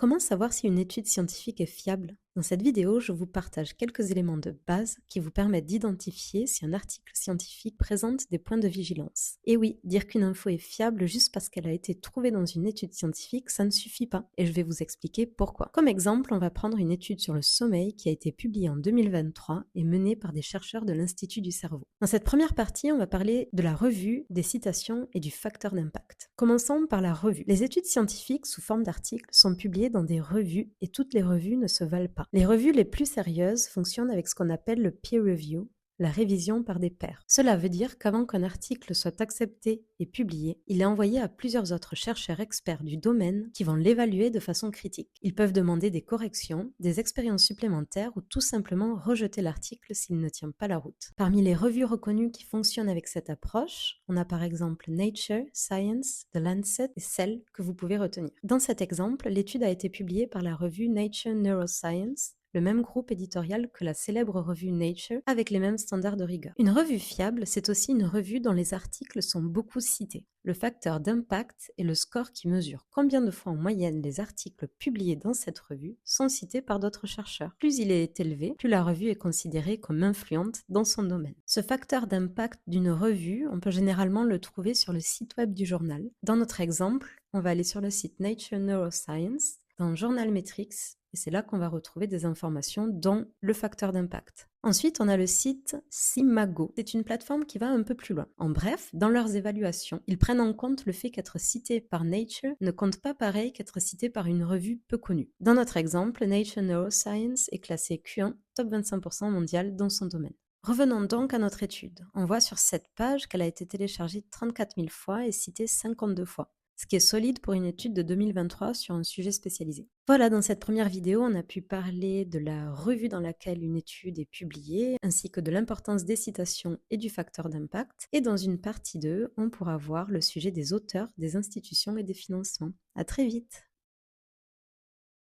Comment savoir si une étude scientifique est fiable? Dans cette vidéo, je vous partage quelques éléments de base qui vous permettent d'identifier si un article scientifique présente des points de vigilance. Et oui, dire qu'une info est fiable juste parce qu'elle a été trouvée dans une étude scientifique, ça ne suffit pas. Et je vais vous expliquer pourquoi. Comme exemple, on va prendre une étude sur le sommeil qui a été publiée en 2023 et menée par des chercheurs de l'Institut du cerveau. Dans cette première partie, on va parler de la revue, des citations et du facteur d'impact. Commençons par la revue. Les études scientifiques sous forme d'articles sont publiées dans des revues et toutes les revues ne se valent pas. Les revues les plus sérieuses fonctionnent avec ce qu'on appelle le peer review, la révision par des pairs. Cela veut dire qu'avant qu'un article soit accepté et publié, il est envoyé à plusieurs autres chercheurs experts du domaine qui vont l'évaluer de façon critique. Ils peuvent demander des corrections, des expériences supplémentaires ou tout simplement rejeter l'article s'il ne tient pas la route. Parmi les revues reconnues qui fonctionnent avec cette approche, on a par exemple Nature, Science, The Lancet et celle que vous pouvez retenir. Dans cet exemple, l'étude a été publiée par la revue Nature Neuroscience, le même groupe éditorial que la célèbre revue Nature, avec les mêmes standards de rigueur. Une revue fiable, c'est aussi une revue dont les articles sont beaucoup cités. Le facteur d'impact est le score qui mesure combien de fois en moyenne les articles publiés dans cette revue sont cités par d'autres chercheurs. Plus il est élevé, plus la revue est considérée comme influente dans son domaine. Ce facteur d'impact d'une revue, on peut généralement le trouver sur le site web du journal. Dans notre exemple, on va aller sur le site Nature Neuroscience, dans Journal Metrics, et c'est là qu'on va retrouver des informations dont le facteur d'impact. Ensuite, on a le site Simago. C'est une plateforme qui va un peu plus loin. En bref, dans leurs évaluations, ils prennent en compte le fait qu'être cité par Nature ne compte pas pareil qu'être cité par une revue peu connue. Dans notre exemple, Nature Neuroscience est classé Q1, top 25% mondial dans son domaine. Revenons donc à notre étude. On voit sur cette page qu'elle a été téléchargée 34 000 fois et citée 52 fois, ce qui est solide pour une étude de 2023 sur un sujet spécialisé. Voilà, dans cette première vidéo, on a pu parler de la revue dans laquelle une étude est publiée, ainsi que de l'importance des citations et du facteur d'impact. Et dans une partie 2, on pourra voir le sujet des auteurs, des institutions et des financements. À très vite!